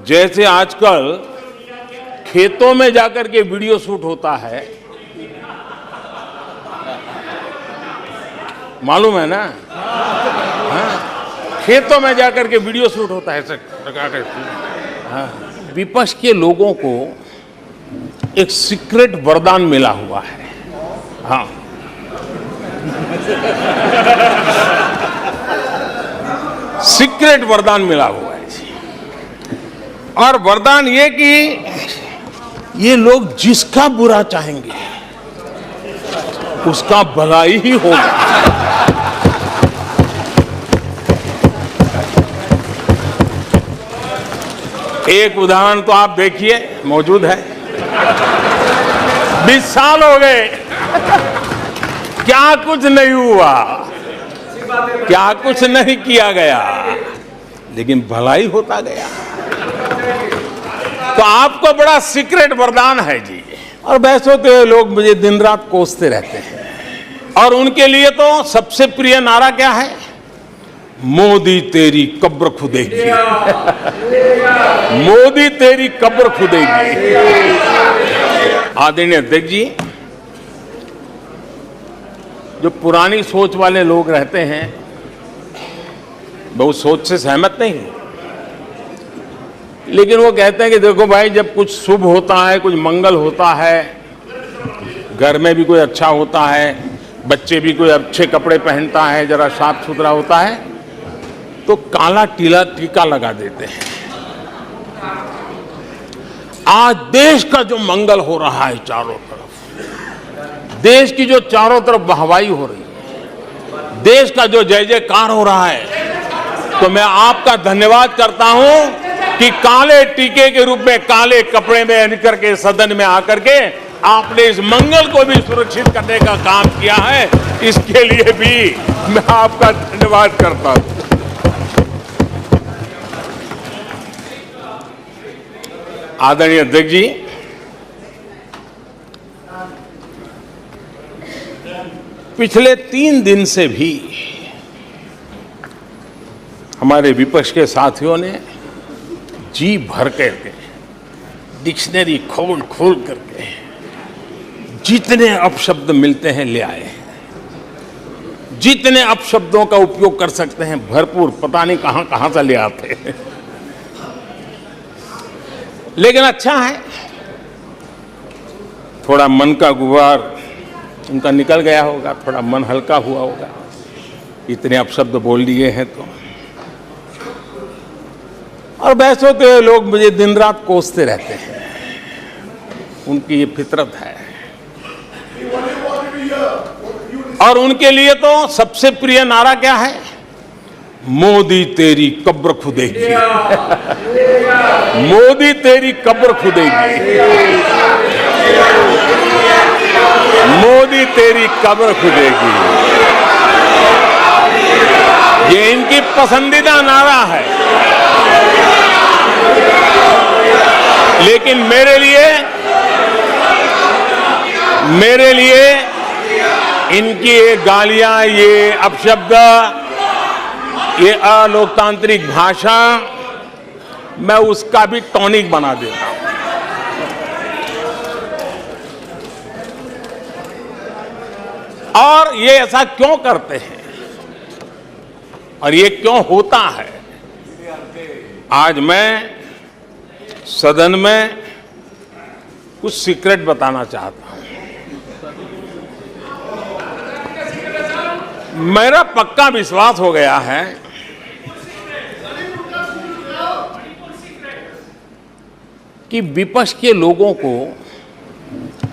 जैसे आजकल खेतों में जाकर के वीडियो शूट होता है, मालूम है ना? हाँ, खेतों में जाकर के वीडियो शूट होता है हाँ। विपक्ष के लोगों को एक सीक्रेट वरदान मिला हुआ है। हाँ, सीक्रेट वरदान मिला हुआ है जी। और वरदान ये कि ये लोग जिसका बुरा चाहेंगे उसका भलाई ही होगा। एक उदाहरण तो आप देखिए, मौजूद है। 20 साल हो गए, क्या कुछ नहीं हुआ, क्या कुछ नहीं किया गया, लेकिन भलाई होता गया। तो आपको बड़ा सीक्रेट वरदान है जी। और वैसे तो लोग मुझे दिन रात कोसते रहते हैं, और उनके लिए तो सबसे प्रिय नारा क्या है? मोदी तेरी कब्र खुदेगी। मोदी तेरी कब्र खुदेगी। आदरणीय अध्यक्ष जी, जो पुरानी सोच वाले लोग रहते हैं, वो उस सोच से सहमत नहीं, लेकिन वो कहते हैं कि देखो भाई, जब कुछ शुभ होता है, कुछ मंगल होता है, घर में भी कोई अच्छा होता है, बच्चे भी कोई अच्छे कपड़े पहनता है, जरा साफ सुथरा होता है, तो काला टीका लगा देते हैं। आज देश का जो मंगल हो रहा है चारों तरफ, देश की जो चारों तरफ वाहवाही हो रही है, देश का जो जय जयकार हो रहा है, तो मैं आपका धन्यवाद करता हूं कि काले टीके के रूप में, काले कपड़े में आकर के सदन में आकर के आपने इस मंगल को भी सुरक्षित करने का काम किया है। इसके लिए भी मैं आपका धन्यवाद करता हूं। आदरणीय अध्यक्ष जी, पिछले 3 दिन से भी हमारे विपक्ष के साथियों ने जी भर करके, डिक्शनरी खोल खोल करके जितने अपशब्द मिलते हैं ले आए, जितने अपशब्दों का उपयोग कर सकते हैं भरपूर, पता नहीं कहां कहां से ले आते हैं। लेकिन अच्छा है, थोड़ा मन का गुबार उनका निकल गया होगा, थोड़ा मन हल्का हुआ होगा, इतने अपशब्द बोल दिए हैं तो। और वैसे तो लोग मुझे दिन रात कोसते रहते हैं, उनकी ये फितरत है। और उनके लिए तो सबसे प्रिय नारा क्या है? मोदी तेरी कब्र खुदेगी। मोदी तेरी कब्र खुदेगी। मोदी तेरी कब्र खुदेगी। ये इनकी पसंदीदा नारा है। लेकिन मेरे लिए इनकी ये गालियां, ये अपशब्द, ये अलोकतांत्रिक भाषा, मैं उसका भी टॉनिक बना देता हूं। और ये ऐसा क्यों करते हैं और ये क्यों होता है? आज मैं सदन में कुछ सीक्रेट बताना चाहता हूं। मेरा पक्का विश्वास हो गया है कि विपक्ष के लोगों को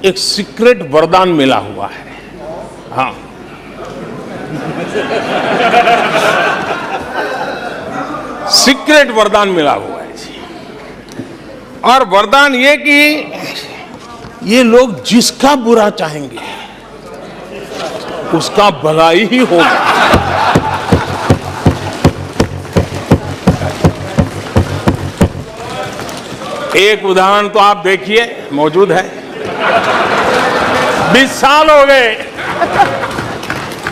एक सीक्रेट वरदान मिला हुआ है। हाँ, सीक्रेट वरदान मिला हुआ है जी। और वरदान ये कि ये लोग जिसका बुरा चाहेंगे उसका भलाई ही होगा। एक उदाहरण तो आप देखिए, मौजूद है। 20 साल हो गए,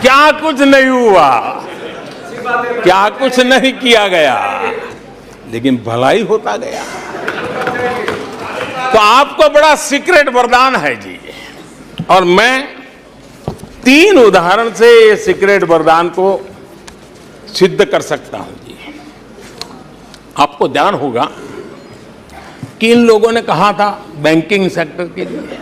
क्या कुछ नहीं हुआ, क्या कुछ नहीं किया गया, लेकिन भलाई होता गया। तो आपको बड़ा सीक्रेट वरदान है जी। और मैं 3 उदाहरण से ये सीक्रेट वरदान को सिद्ध कर सकता हूं जी। आपको ध्यान होगा कि इन लोगों ने कहा था बैंकिंग सेक्टर के लिए,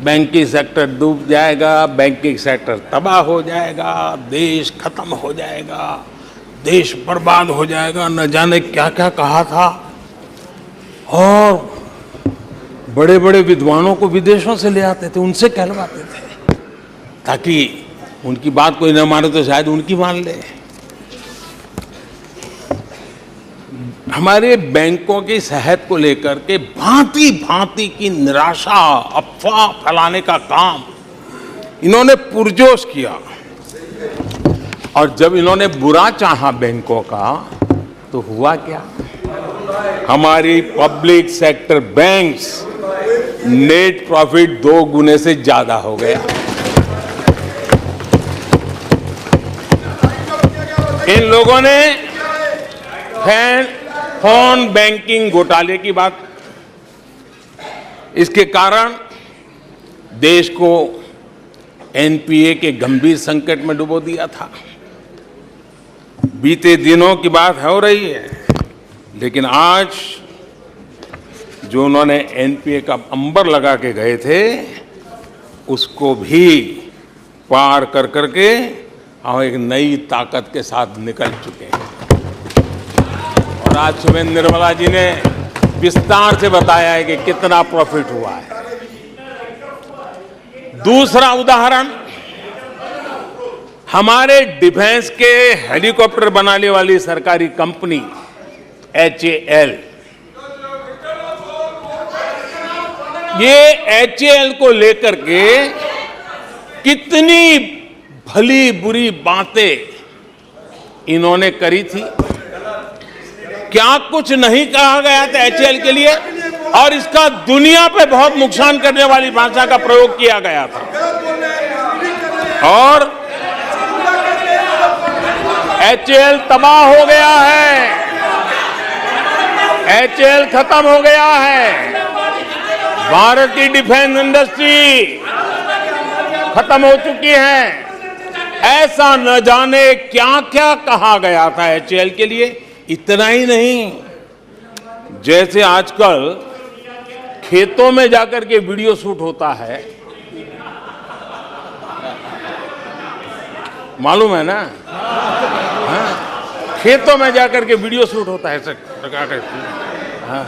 बैंकिंग सेक्टर डूब जाएगा, बैंकिंग सेक्टर तबाह हो जाएगा, देश खत्म हो जाएगा, देश बर्बाद हो जाएगा, न जाने क्या क्या कहा था। और बड़े बड़े विद्वानों को विदेशों से ले आते थे, उनसे कहलवाते थे, ताकि उनकी बात कोई न माने तो शायद उनकी मान ले। हमारे बैंकों की सेहत को लेकर के भांति भांति की निराशा, अफवाह फैलाने का काम इन्होंने पुरजोश किया। और जब इन्होंने बुरा चाहा बैंकों का, तो हुआ क्या? हमारी public sector banks net profit 2 गुने से ज्यादा हो गया। इन लोगों ने फोन बैंकिंग घोटाले की बात, इसके कारण देश को एनपीए के गंभीर संकट में डुबो दिया था। बीते दिनों की बात हो रही है, लेकिन आज जो उन्होंने एनपीए का अंबर लगा के गए थे, उसको भी पार कर करके हम एक नई ताकत के साथ निकल चुके हैं। और आज सुबह निर्मला जी ने विस्तार से बताया है कि कितना प्रॉफिट हुआ है। दूसरा उदाहरण, हमारे डिफेंस के हेलीकॉप्टर बनाने वाली सरकारी कंपनी HAL, ये HAL को लेकर के कितनी भली बुरी बातें इन्होंने करी थी। क्या कुछ नहीं कहा गया था HAL के लिए, और इसका दुनिया पे बहुत नुकसान करने वाली भाषा का प्रयोग किया गया था। और HAL तबाह हो गया है, HAL खत्म हो गया है, भारत की डिफेंस इंडस्ट्री खत्म हो चुकी है। ऐसा न जाने क्या क्या कहा गया था HAL के लिए। इतना ही नहीं, जैसे आजकल खेतों में जाकर के वीडियो शूट होता है, मालूम है ना? हाँ? खेतों में जाकर के वीडियो शूट होता है, हाँ।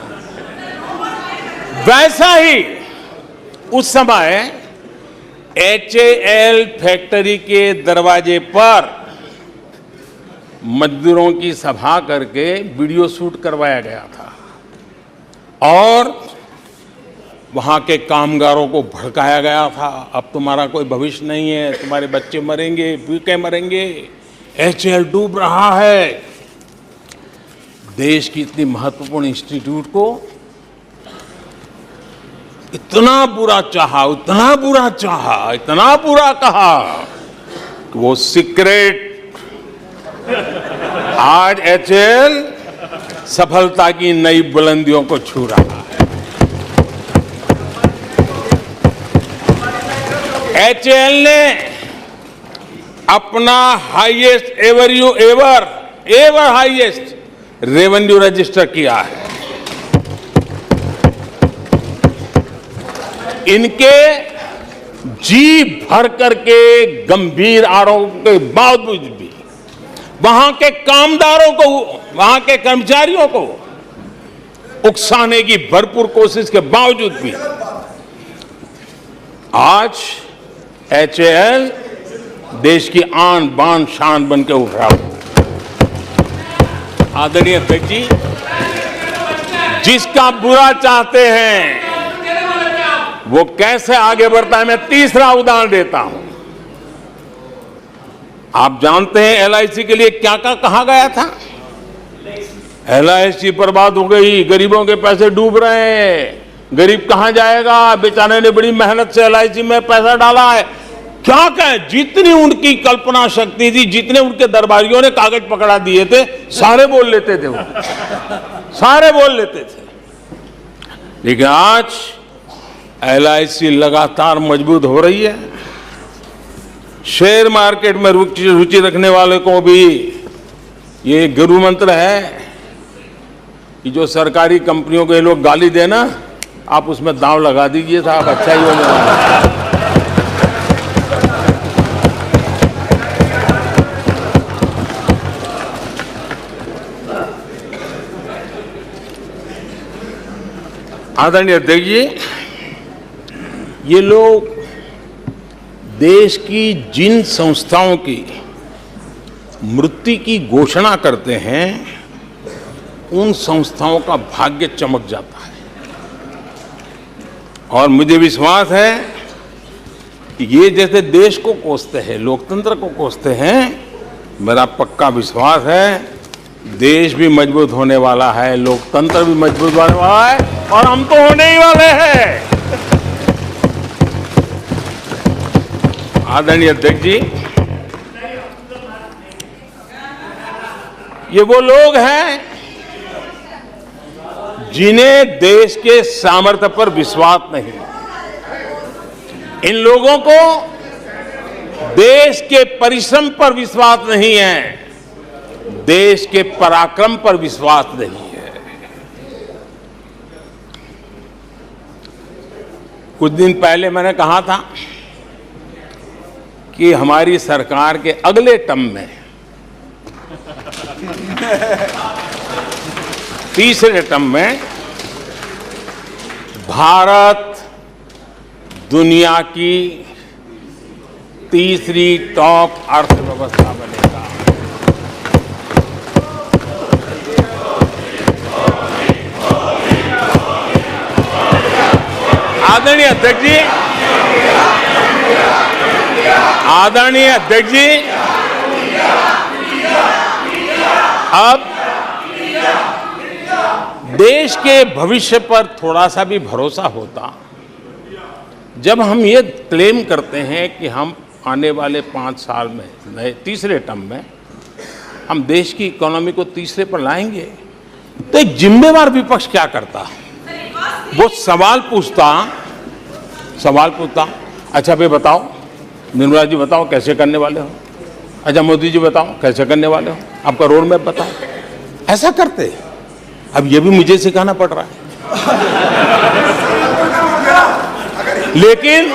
वैसा ही उस समय HAL फैक्ट्री के दरवाजे पर मजदूरों की सभा करके वीडियो शूट करवाया गया था और वहां के कामगारों को भड़काया गया था। अब तुम्हारा कोई भविष्य नहीं है, तुम्हारे बच्चे मरेंगे, भूखे मरेंगे, HAL डूब रहा है। देश की इतनी महत्वपूर्ण इंस्टीट्यूट को इतना बुरा चाहा, इतना बुरा चाहा, इतना बुरा कहा कि वो सीक्रेट आज HAL सफलता की नई बुलंदियों को छू रहा है। HAL ने अपना highest ever highest revenue register किया है। इनके जी भर करके गंभीर आरोप के बावजूद भी वहां के कामदारों को, वहां के कर्मचारियों को उकसाने की भरपूर कोशिश के बावजूद भी आज HAL देश की आन बान शान बन के उठ रहा है। आदरणीय अध्यक्ष जी, जिसका बुरा चाहते हैं वो कैसे आगे बढ़ता है, मैं तीसरा उदाहरण देता हूं। आप जानते हैं LIC के लिए क्या क्या कहा गया था? LIC बर्बाद हो गई, गरीबों के पैसे डूब रहे हैं, गरीब कहां जाएगा, बेचारे ने बड़ी मेहनत से LIC में पैसा डाला है। क्या कहें, जितनी उनकी कल्पना शक्ति थी, जितने उनके दरबारियों ने कागज पकड़ा दिए थे, सारे बोल लेते थे वो, सारे बोल लेते थे। लेकिन आज LIC लगातार मजबूत हो रही है। शेयर मार्केट में रुचि रखने वाले को भी ये गुरु मंत्र है कि जो सरकारी कंपनियों के लोग गाली देना, आप उसमें दांव लगा दीजिए साहब, अच्छा ही होने वाला है। आदरणीय अध्यक्ष जी, ये लोग देश की जिन संस्थाओं की मृत्यु की घोषणा करते हैं, उन संस्थाओं का भाग्य चमक जाता है। और मुझे विश्वास है कि ये जैसे देश को कोसते हैं, लोकतंत्र को कोसते हैं, मेरा पक्का विश्वास है देश भी मजबूत होने वाला है, लोकतंत्र भी मजबूत होने वाला है, और हम तो होने ही वाले हैं। आदरणीय अध्यक्ष जी, ये वो लोग हैं जिन्हें देश के सामर्थ्य पर विश्वास नहीं। इन लोगों को देश के परिश्रम पर विश्वास नहीं है, देश के पराक्रम पर विश्वास नहीं है। कुछ दिन पहले मैंने कहा था कि हमारी सरकार के अगले टर्म में, तीसरे टर्म में, भारत दुनिया की तीसरी टॉप अर्थव्यवस्था बनेगा। आदरणीय अध्यक्ष जी, आदरणीय अध्यक्ष जी, अब देश के भविष्य पर थोड़ा सा भी भरोसा होता जब हम ये क्लेम करते हैं कि हम आने वाले 5 साल में, नए तीसरे टर्म में, हम देश की इकोनॉमी को तीसरे पर लाएंगे। तो एक जिम्मेवार विपक्ष क्या करता? वो सवाल पूछता, अच्छा भाई बताओ, निर्मला जी बताओ कैसे करने वाले हो, अच्छा मोदी जी बताओ कैसे करने वाले हो, आपका रोड मैप बताओ। ऐसा करते। अब ये भी मुझे सिखाना पड़ रहा है। लेकिन